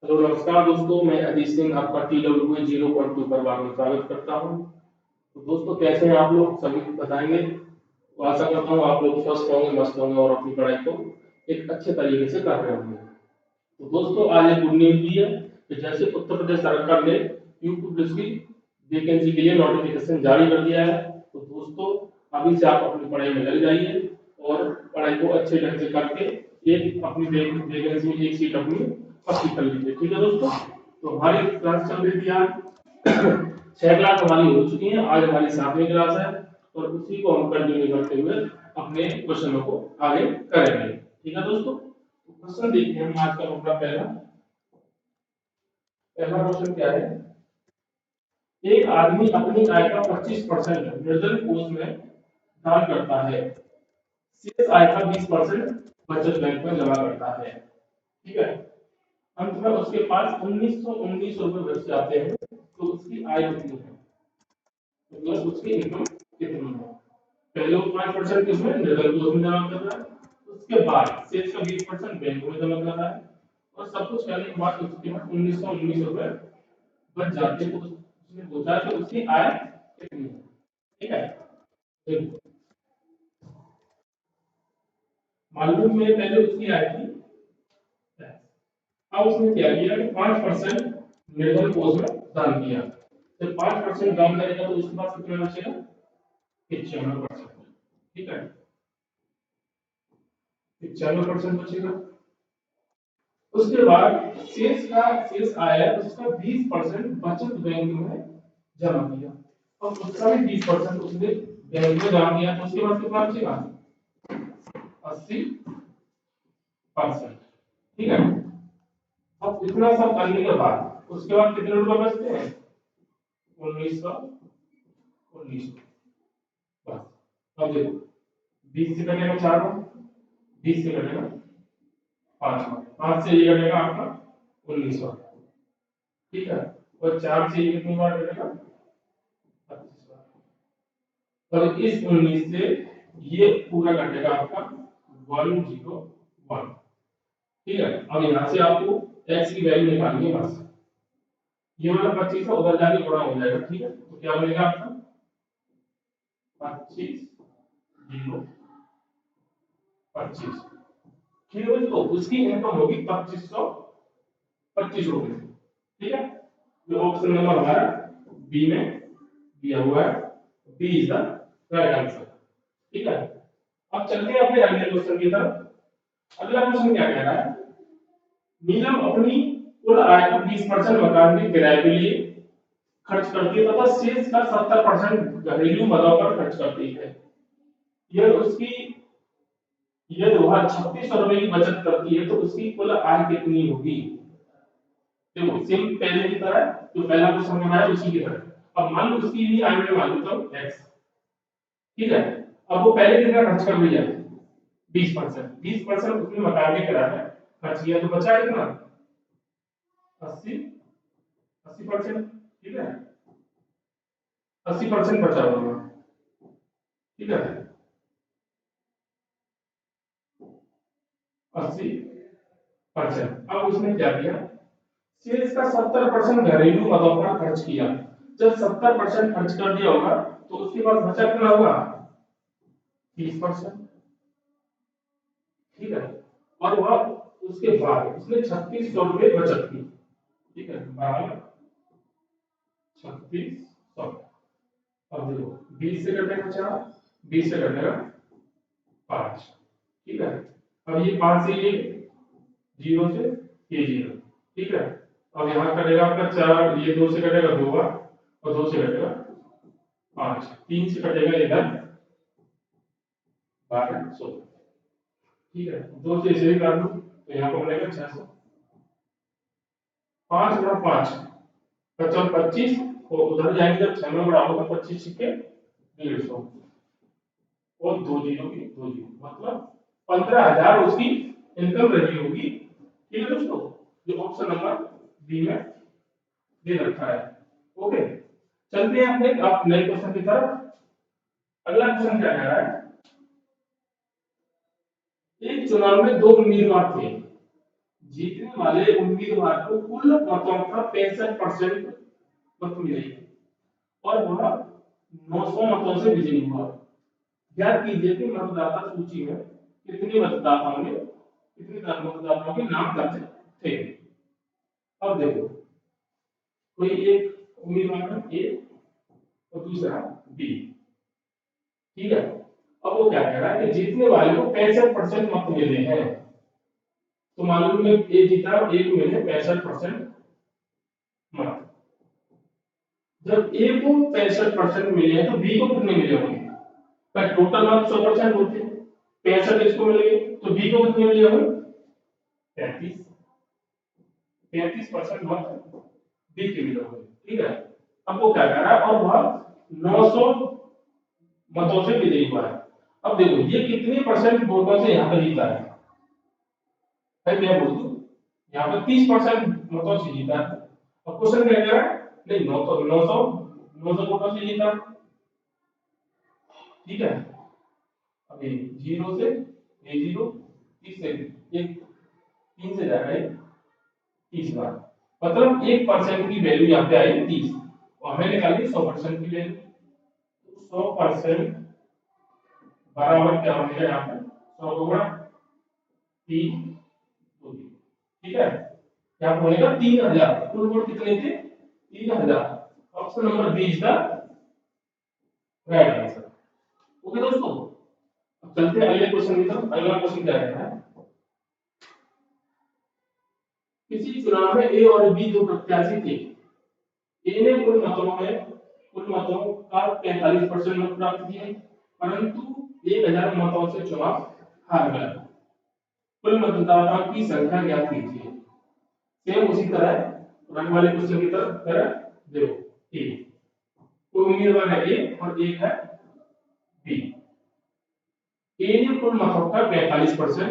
Hello नमस्कार दोस्तों, मैं अजीत सिंह आपका TWA 0.2 पर बार में स्वागत करता हूं। तो दोस्तों कैसे हैं आप लोग, सभी बताएंगे। तो आशा करता हूं आप लोग स्वस्थ होंगे, मस्त होंगे और अपनी पढ़ाई को एक अच्छे तरीके से कर रहे होंगे। तो दोस्तों आज एक गुड न्यूज भी है कि जैसे उत्तर प्रदेश सरकार ने यूपी की वैकेंसी के लिए नोटिफिकेशन जारी कर दिया है। तो दोस्तों अभी से आप अपनी पढ़ाई में लग जाइए और पढ़ाई को अच्छे ढंग से करके एक अपनी वैकेंसी में एक सीट अपनी पक्की कर लीजिए। ठीक है दोस्तों, तो हमारी क्लास चल रही थी आज 6 क्लास हमारी हो चुकी है। आज हमारी 7वीं क्लास है और उसी को हम कंटिन्यू करते हुए अपने क्वेश्चनों को आगे करेंगे। ठीक है दोस्तों, तो क्वेश्चन देखिए हम आज का अपना पहला पहला क्वेश्चन क्या है। एक आदमी अपनी आय का 25% निर्धन कोष में दान करता है, शेष आय का 20% बचत बैंक में जमा करता है। ठीक है, अंत में उसके पास 1919 रुपए बच जाते हैं, तो उसकी आय कितनी है, मतलब उसकी इनकम कितनी है। पहले वो 5% किसमें निर्धन कोष में जमा कर रहा है, उसके बाद शेष का 20% बैंक में जमा कर रहा है और सब कुछ करने के बाद उसके पास 1919 रुपए बच जाते हैं, तो उसने पूछा कि उसकी आय कितनी है। ठीक है, देखो मालूम में पहले उसकी आय थी, अब उसने क्या किया कि 5% निर्धन कोष में दान किया। जब 5% दान करेगा तो उसके पास कितना बचेगा, 95%। ठीक है, 95% बचेगा। उसके बाद शेष आया उसका 20% बचत बैंक में जमा किया और उसका भी 20% उसने बैंक में जमा किया, तो उसके बाद कितना बचेगा, 80%। ठीक है, अब इतना सब करने के बाद उसके बाद कितने रुपए बचते हैं, 1919। बस अब देखो 20 से कटेगा 4, 20 से कटेगा 5, 5 से ये कटेगा आपका 1900। ठीक है, और 4 से ये कितनी बार कटेगा, 25 बार। और इस 19 से ये पूरा कटेगा आपका 101। ठीक है, अब यहाँ से आपको x की वैल्यू निकालनी है। बस ये वाला 25 है उधर जाके गुणा हो जाएगा। ठीक है, तो क्या बनेगा आपका 25 0 25। ठीक है दोस्तों, उसकी इनकम होगी 2525 रुपए। ठीक है, जो ऑप्शन नंबर हमारा बी में दिया हुआ है, B is the right answer. ठीक है, अब चलते हैं अपने अगले क्वेश्चन की तरफ। अगला क्वेश्चन क्या कह रहा है, नीलम अपनी कुल आय का 20% मकान के किराए के लिए खर्च करती है तथा शेष का 70% घरेलू मदों पर खर्च करती है। यह उसकी यदि वह 3600 रुपए की बचत करती है तो उसकी कुल आय कितनी होगी। देखो सेम पहले की तरह, जो पहला क्वेश्चन बनाया उसी की तरह। अब मान लो उसकी भी आय में मान लो तो x। ठीक है, अब वो पहले कितना खर्च कर लिया, 20%। 20% उसने मकान के किराए में खर्च किया, तो बचा कितना, 80 80%। ठीक है, 80% बचा होगा। ठीक है, 80%। अब उसने क्या किया, शेष का 70% घरेलू मदों पर खर्च किया। जब 70% खर्च कर दिया होगा तो उसके पास बचा कितना होगा, 30%। ठीक है, और वह उसके बाद उसने 3600 रुपए बचत की। ठीक है, 3600। अब देखो 20 से कटेगा 4, 20 से कटेगा 5। ठीक है, अब ये 5 से ये 0 से ये 0। ठीक है, अब यहाँ कटेगा आपका 4, ये 2 से कटेगा 2 बार और 2 से कटेगा 5, 3 से कटेगा इधर 1200। ठीक है, 2 से इसे भी काट दो तो यहाँ पर बनेगा 600। 5 गुणा 5 55 25, और उधर जाएंगे जब 6 में बढ़ाओ तो 25 छिक्के 150 और 2 जीरो की 2 जीरो, मतलब 15,000 उसकी इनकम रही होगी। ठीक है दोस्तों, जो ऑप्शन नंबर बी में दे रखा है। ओके, चलते हैं अपने आप नए क्वेश्चन की तरफ। अगला क्वेश्चन क्या कह रहा है, एक चुनाव में 2 उम्मीदवार थे जीतने वाले उम्मीदवार को कुल मतों का 65% मत मिले और वह 900 मतों से विजयी हुआ। ज्ञात कीजिए कि मतदाता सूची में कितने मतदाताओं के नाम दर्ज थे। अब देखो, कोई एक उम्मीदवार है ए और दूसरा बी, ठीक है। अब वो क्या कह रहा है कि जीतने वाले को 65% मत मिले हैं। तो मालूम है ए जीता और ए को मिले 65% मत। जब ए को 65% मिले हैं तो बी को कितने मिले होंगे? पर टोटल मत 100% होते हैं, 65 इसको मिलेंगे तो बी को कितने मिले होंगे? 35। 35% मत बी के मिले होंगे, ठीक है। अब वो क्या कर रहा है और वह 900 मतों से विजयी हुआ है। अब देखो ये कितने परसेंट वोटों से यहाँ पर जीता है? भाई मैं बोल दूं, यहाँ पर 30% मतों से जीता है। अब क्वेश्चन क्या कह रहा है? नहीं, 900 वोटों से जीता, ठीक है। अभी 0 से ए 0, 30 से एक 3 से जाएगा ये 30 बार, मतलब 1% की वैल्यू यहाँ पे आई 30 और हमें निकाली 100% की वैल्यू। तो 100% बराबर क्या बनेगा यहाँ पे? 100 गुणा 3, ठीक है। यहाँ पे बनेगा 3000। कुल वोट कितने थे? 3000। Option number B is the right answer. Okay दोस्तों, अब चलते हैं अगले क्वेश्चन की तरफ। अगला क्वेश्चन क्या है? किसी चुनाव में ए और बी दो प्रत्याशी थे। ए ने कुल मतों का 45% मत प्राप्त किए, परंतु 1000 मतों से चुनाव हार गया। कुल मतदाताओं की संख्या ज्ञात कीजिए। सेम उसी तरह रंग वाले क्वेश्चन की तरह देखो, ए कोई उम्मीदवार है ए और एक है बी। ए ने कुल मतों का 45%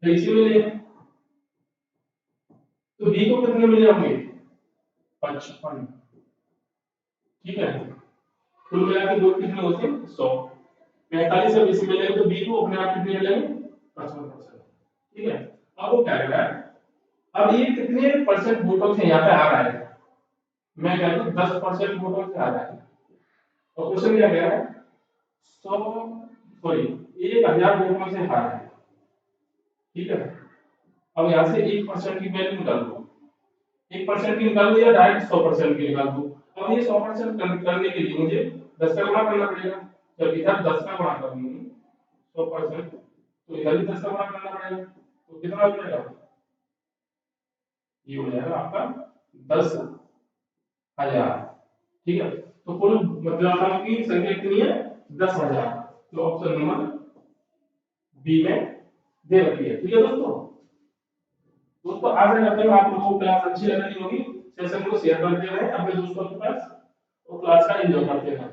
इसी में लिए, तो बी को कितने मिले होंगे? 55, ठीक है। कुल मिला के वोट कितने होते हैं? 100। 45 से बेसी मिलेंगे तो बी को अपने आप कितने मिलेंगे? 55%, ठीक है। अब वो क्या कर रहा है? अब ये कितने परसेंट वोटों से यहाँ पे आ रहा है? मैं कहता हूँ 10% वोटों से आ रहा है। और क्वेश्चन क्या कह रहा है? 100 सॉरी 1000 वोटों से हारा है, ठीक है। अब यहाँ से 1% की वैल्यू निकाल दो। 1% की निकाल दो या डायरेक्ट 100% की निकाल दो। अब ये 100% करने के लिए मुझे 10 का गुणा करना पड़ेगा। जब इधर 10 का गुणा करूंगा 100%, तो इधर भी 10 का गुणा करना पड़ेगा। तो कितना हो जाएगा? ये हो जाएगा आपका 10,000, ठीक है। तो कुल मतदाताओं की संख्या कितनी है? 10,000। तो ऑप्शन नंबर बी में दे रखी है, ठीक है दोस्तों। दोस्तों आशा करते हैं आप लोगों को क्लास अच्छी लग रही होगी। सेशन को शेयर करते रहें अपने दोस्तों के पास और क्लास का एंजॉय करते रहें।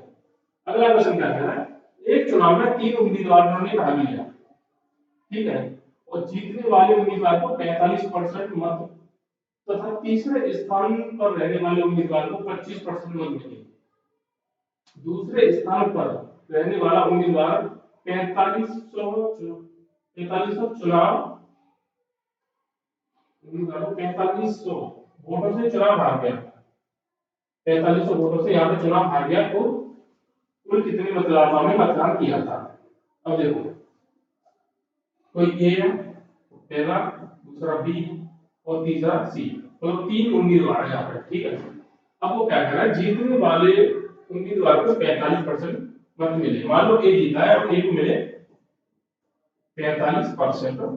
अगला क्वेश्चन क्या है? एक चुनाव में 3 उम्मीदवारों ने भाग लिया, ठीक है, और जीतने वाले उम्मीदवार को 45% मत तथा तीसरे स्थान पर रहने वाले उम्मीदवार को 25% मत मिले। दूसरे स्थान पर रहने वाला उम्मीदवार 4500 चुनाव उम्मीदवारों 4500 वोटों से चुनाव हार गया। 4500 वोटों से यहाँ पे चुनाव हार गया, तो कुल कितने मतदाताओं ने मतदान किया था? अब देखो, कोई ए है पहला, दूसरा बी और तीसरा सी, तो 3 उम्मीदवार है यहाँ पे, ठीक है। अब वो क्या कर रहा है? जीतने वाले उम्मीदवार को 45% मत मिले। मान लो ए जीता है और ए को मिले 45% मत,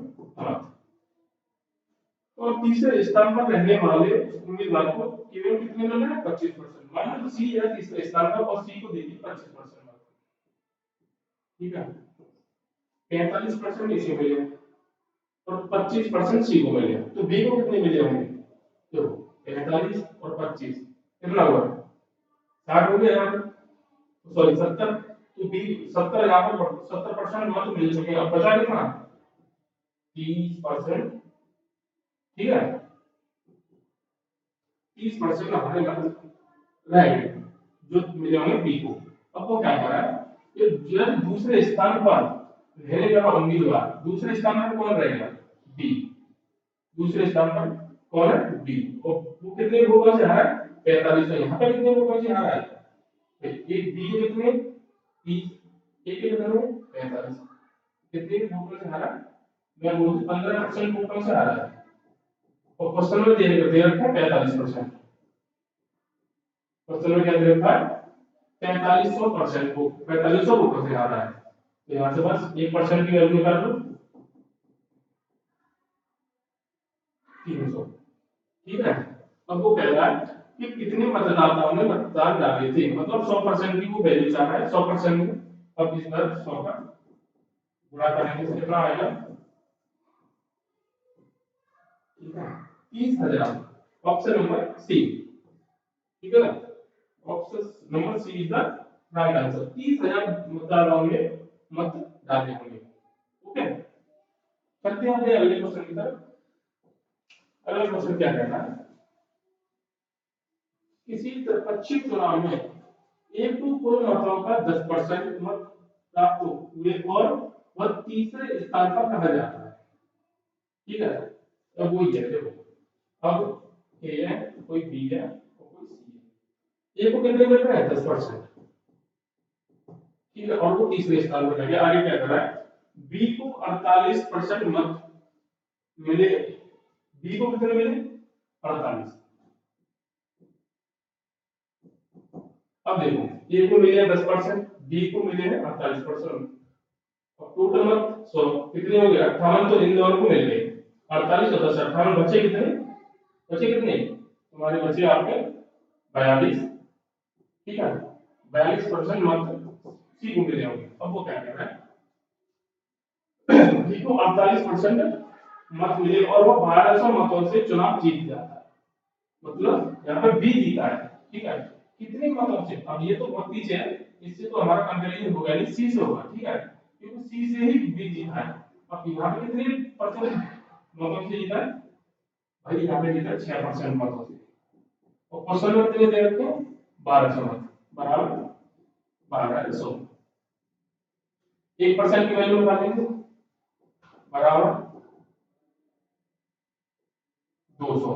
और तीसरे स्थान पर रहने वाले उम्मीदवार को केवल कितने मिल रहे हैं? 25%। मान लो सी है तीसरे स्थान पर और सी को दे दी 25% मत, ठीक है। 45% इसे मिले और 25% सी को मिले, तो बी को कितने मिले होंगे? देखो 45 और 25 कितना हुआ? 60 हो गया यहाँ पर, सॉरी 70। तो बी 70 यहाँ पर 70% मत मिल चुके हैं। अब बचा कितना? 30%, ठीक है। 30% हमारे मत रह गए जो मिले होंगे बी को। अब वो क्या कर रहा है? ये जब दूसरे स्थान पर रहने वाला उम्मीदवार, दूसरे स्थान पर कौन रहेगा? बी। दूसरे स्थान पर कौन है? बी। और वो कितने वोटों से हारा है? 45। यहाँ पे कितने वोटों से हारा है? एक बी के कितने? 30। ए के कितने? 45। कितने वोटों से हारा? मैं बोलूँ 15% वोटों से हारा है। और क्वेश्चन में दे रखा है 45%। क्वेश्चन में क्या दे रखा है? 4500% को 4500 वोटों से हारा है। तो यहाँ से बस 1% की वैल्यू निकाल लो, 300। ठीक है। अब वो कह रहा है कि कितने मतदाताओं ने मतदान डाले थे, मतलब 100% की वो वैल्यू चाह रहा है, 100% में। अब इस बार 100 का गुणा करेंगे तो कितना आएगा? ठीक है, 30,000। Option number C. ठीक है ना? Option number C is the right answer. 30,000 मतदाताओं ने मत डाले होंगे। ओके, चलते हैं अपने अगले क्वेश्चन की तरफ। अगला क्वेश्चन क्या कहता है? किसी तरपक्षी चुनाव में एक तो कुल मतों का 10% मत प्राप्त हुए और वह तीसरे स्थान पर कहा जाता है। ठीक है, अब वो ये देखो, अब ए है, कोई बी है और कोई सी है। ए को कितने मिल रहे हैं? 10%। ठीक है, और वो तीसरे स्थान पर गया। आगे क्या कर रहा है? बी को 48% मत मिले। बी को कितने मिले? 48। अब देखो, ए को मिले 10%, बी को मिले हैं 48%। और टोटल मत 100 कितने हो गए? 58। तो इन दोनों को मिल गए 48 और 10, 58। बचे कितने? बचे कितने तुम्हारे? बचे आपके 42। ठीक है, 42% मत सी को मिले होंगे। अब वो क्या कर रहा है? बी को 48% मत मिले और वो 1200 मतों से चुनाव जीत जाता है। मतलब यहाँ पे बी जीता है। ठीक है, कितने मतों से? अब ये तो बहुत पीछे है, इससे तो हमारा कंपैरिजन होगा नहीं, सी से होगा। ठीक है, क्योंकि सी से ही बी जीता है। अब यहाँ पे कितने परसेंट मतों से जीता है? भाई यहाँ पे जीता है 6% मतों से। और क्वेश्चन में कितने दे रखे हैं? 1200 मत बराबर 1200। 1% की वैल्यू निकालेंगे, बराबर 200।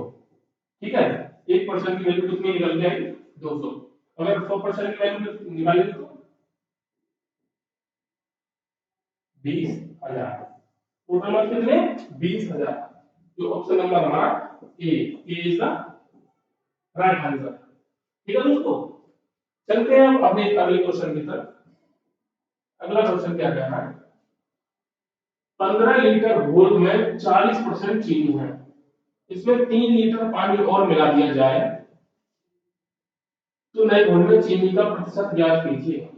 ठीक है, 1% की वैल्यू कितनी निकल के आई? 200। अगर 100% की वैल्यू निकालेंगे तो 20,000। टोटल मार्क्स कितने? 20,000। जो ऑप्शन नंबर हमारा ए इज द राइट आंसर। ठीक है दोस्तों, चलते हैं अब अपने अगले क्वेश्चन की तरफ। अगला क्वेश्चन क्या कह रहा है? 15 लीटर घोल में 40% चीनी है, इसमें 3 लीटर पानी और मिला दिया जाए तो नए घोल में चीनी का प्रतिशत ज्ञात कीजिए।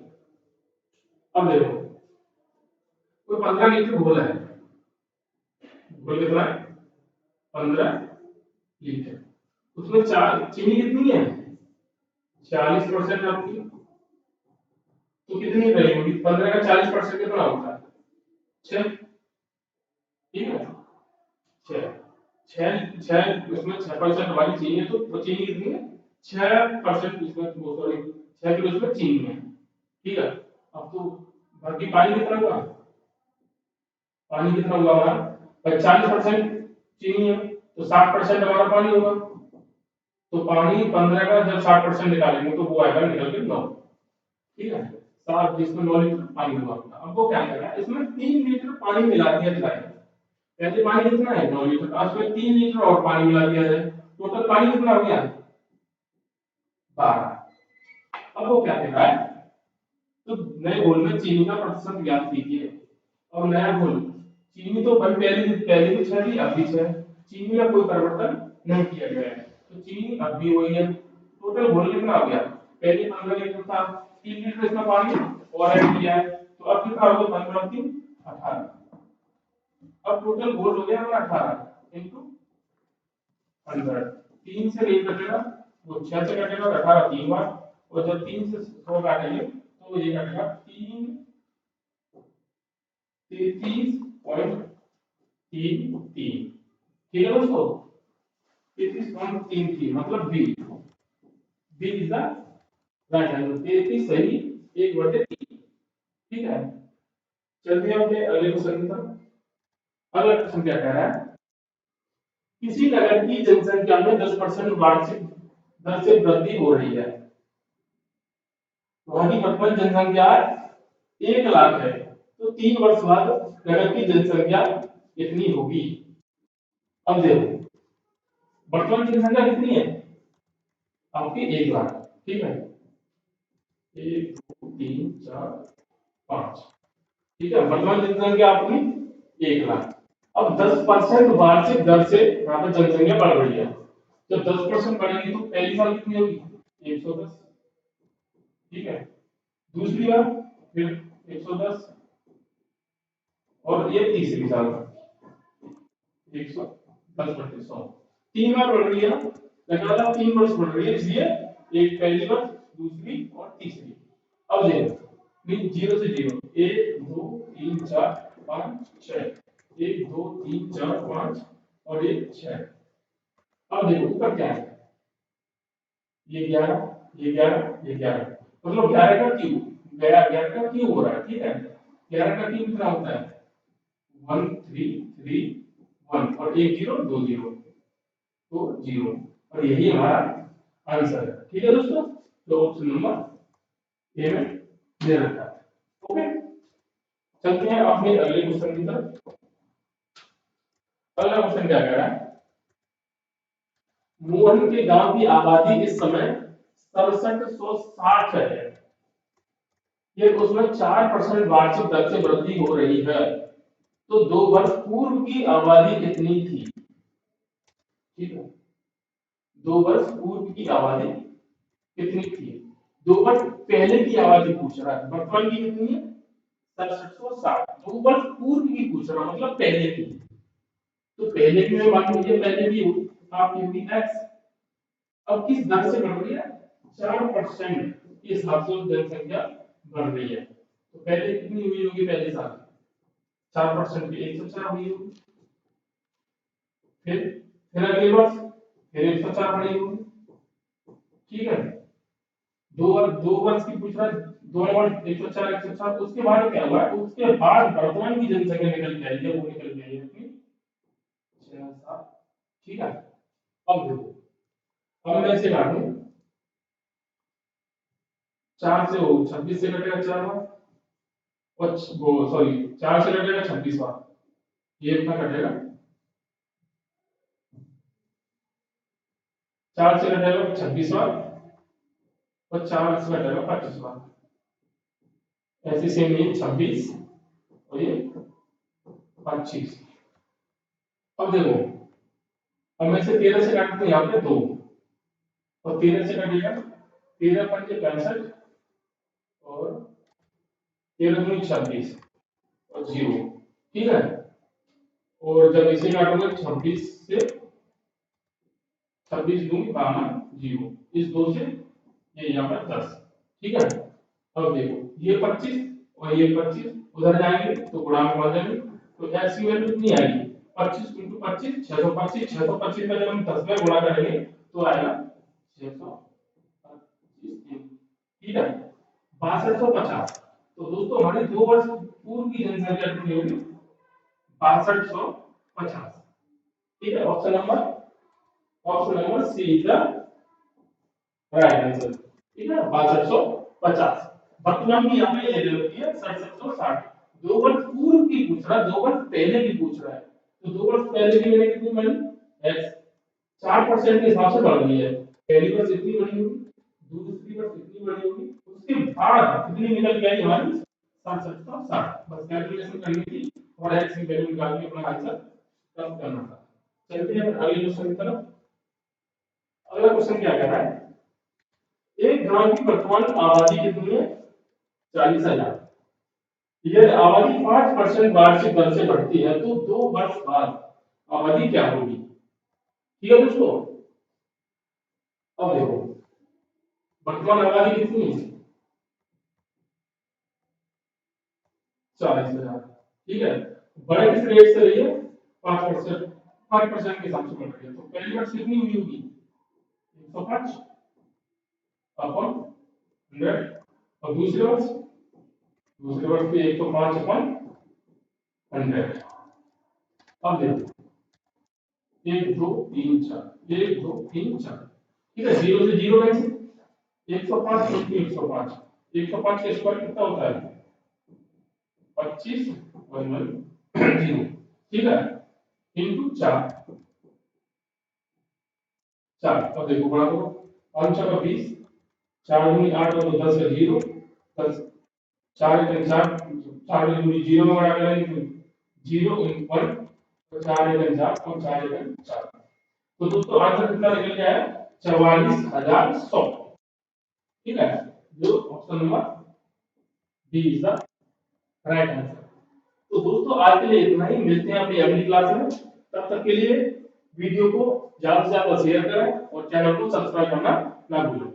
अब देखो, कोई 15 लीटर घोल है। घोल कितना है? 15 लीटर। उसमें चार चीनी कितनी है? 40% आपकी। तो कितनी रही होगी? 15 का 40% कितना होता है? 6। ठीक है, 6। 6 उसमें 6% वाली चीनी है, तो चीनी कितनी है? 6% इसमें, सॉरी 6 किलो इसमें चीनी है। ठीक है, अब तो बाकी पानी कितना हुआ? पानी कितना हुआ हमारा? 40% चीनी है तो 60% हमारा पानी होगा। तो पानी 15 का जब 60% निकालेंगे तो वो आएगा निकल के 9। ठीक है, 7 जिसमें 9 लीटर पानी हुआ अपना। अब वो क्या करेगा? इसमें 3 लीटर पानी मिला दिया जाए। पहले पानी कितना है? 9 लीटर का, उसमें 3 लीटर और पानी मिला दिया जाए, टोटल पानी कितना हो गया? 12। अब वो क्या कह रहा है? तो नए घोल में चीनी का प्रतिशत ज्ञात कीजिए। और नया घोल, चीनी तो भाई पहले पहले भी 6 थी, अब भी 6। चीनी में कोई परिवर्तन नहीं किया गया है, तो चीनी अब भी वही है। टोटल घोल कितना हो गया? पहले 15 लीटर था, 3 लीटर इसमें पानी और ऐड किया है, तो अब कितना होगा? 15 और 3 18। अब टोटल घोल हो गया हमारा 18 इंटू 100। 3 से नहीं कटेगा, वो 6 से कटेगा, 18 3 बार। और जब 3 से 100 काटेंगे तो ये कटेगा 3 33.33। ठीक है दोस्तों, 33.33 मतलब B. B is the right answer. 33 सही, 1/3। ठीक है, चलते हैं अपने अगले क्वेश्चन की तरफ। अगला क्वेश्चन क्या कह रहा है किसी नगर की जनसंख्या में 10% वार्षिक दर से वृद्धि हो रही है। वहां की वर्तमान जनसंख्या 1 लाख है, तो 3 वर्ष बाद नगर की जनसंख्या कितनी होगी? अब देखो वर्तमान जनसंख्या कितनी है आपकी? 1 लाख। ठीक है, 1 2 3 4 5। ठीक है, वर्तमान जनसंख्या आपकी 1 लाख। अब 10% वार्षिक दर से यहाँ पर जनसंख्या बढ़ रही है। जब 10% बढ़ेगी तो पहली साल कितनी होगी? 110। ठीक है, दूसरी बार फिर 110, और ये तीसरी साल 110/100। 3 बार बढ़ रही है ना, लगातार 3 वर्ष बढ़ रही है, इसलिए एक पहली वर्ष, दूसरी और तीसरी। अब देखो 0 से 0, 1 2 3 4 5 6, 1 2 3 4 5 और 1 6। अब देखो ऊपर क्या है, ये 11, ये 11, ये 11, मतलब 11 का क्यूब, 11 का क्यूब हो रहा है। ठीक है, 11 का क्यूब कितना होता है? 1 3 3 1, और एक जीरो, दो जीरो, तो जीरो, और यही हमारा आंसर है। ठीक है दोस्तों, तो ऑप्शन नंबर ए में दे रखा है। ओके, चलते हैं अपने अगले क्वेश्चन की तरफ। अगला क्वेश्चन क्या कह रहा है? मोहन के गांव की आबादी इस समय 6760 है, ये उसमें 4% वार्षिक दर से वृद्धि हो रही है, तो 2 वर्ष पूर्व की आबादी कितनी थी? ठीक है, 2 वर्ष पूर्व की आबादी कितनी थी? 2 वर्ष पहले की आबादी पूछ रहा है, वर्तमान की कितनी है? 6760। 2 वर्ष पूर्व की पूछ रहा, मतलब पहले की। तो पहले की में मान लीजिए, पहले की आपकी होगी एक्स। अब किस दर से बढ़ रही है? 4% के हिसाब से जनसंख्या बढ़ रही है। तो पहले कितनी हुई होगी? पहले साल 4% की 104 हुई होगी। फिर अगले वर्ष फिर 104 बढ़ी होगी। ठीक है, 2 वर्ष की पूछ रहा है, 2 वर्ष 104 104। उसके बाद क्या हुआ? उसके बाद वर्तमान की जनसंख्या निकल के आई है, वो निकल के आई है अपनी 6 7। ठीक है, अब देखो, अब मैं इसे काटूं, 4 से वो 26 से कटेगा 4 बार, और वो सॉरी 4 से कटेगा 26 बार, ये इतना कटेगा, 4 से कटेगा 26 बार, और 4 से कटेगा 25 बार। ऐसे सेम ये 26 और ये 25। अब देखो, अब मैं इसे 13 से काटते हैं, यहाँ पे 2, और 13 से कटेगा 13 × 5 = 65, और 13 × 26 और 0। ठीक है, और जब इसे काटोगे 26 से 26×2 = 0, इस 2 से ये यहाँ पर 10। ठीक है, अब देखो ये 25 और ये 25 उधर जाएंगे तो गुणांक बढ़ जाएंगे, तो x की वैल्यू कितनी आएगी? 25 × 25 625। का जब हम 10 में गुणा करेंगे तो आएगा 625। ठीक है, 6250। तो दोस्तों हमारी 2 वर्ष पूर्व की जनसंख्या कितनी होगी? 6250। ठीक है, option number C is the right answer. ठीक है, 6250। वर्तमान की यहाँ पे ये दे रखी है 6760। 2 वर्ष पूर्व की पूछ रहा है, 2 वर्ष पहले की पूछ रहा है, तो 2 वर्ष पहले की मैंने कितनी बनी? एक्स 4% के हिसाब से बढ़ रही है। पहली वर्ष इतनी बड़ी होगी, दूसरी वर्ष इतनी बड़ी होगी, उसके बाद कितनी निकल के आई हमारी? 6760। बस कैलकुलेशन करनी थी और एक्स की वैल्यू निकाल के अपना आंसर प्राप्त करना था। चलते हैं अगले क्वेश्चन की तरफ। अगला क्वेश्चन क्या कह रहा है? एक ग्राम की वर्तमान आबादी कितनी है? 40,000। यदि आबादी 5% वार्षिक दर से बढ़ती है तो 2 वर्ष बाद आबादी क्या होगी? ठीक है दोस्तों, अब देखो वर्तमान आबादी कितनी है? 40,000। ठीक है, बड़े किस रेट से रही है? 5%। 5% के हिसाब से बढ़ रही है, तो पहली वर्ष कितनी हुई होगी? 105 अपॉन 100, और दूसरे वर्ष पे 105 अपॉन 100। अब देखो 1 2 3 4 1 2 3 4 ठीक है, 0 से 0 कैंसिल 105 into 105 105 का स्क्वायर कितना होता है 25 110 ठीक है इनटू 4 4 अब देखो बड़ा करो 5 का 20 4 दूनी 8 और 10 का 0 10 4 एक 4 4 दूनी 0 में बड़ा करेंगे तो 0 इन 1 तो 4 एक 4 और 4 एक 4 तो दोस्तों आंसर कितना निकल गया है 44100 ठीक है जो option number D is the right answer. तो दोस्तों आज के लिए इतना ही, मिलते हैं अपनी अगली क्लास में, तब तक के लिए वीडियो को ज्यादा से ज्यादा शेयर करें और चैनल को सब्सक्राइब करना ना भूलें।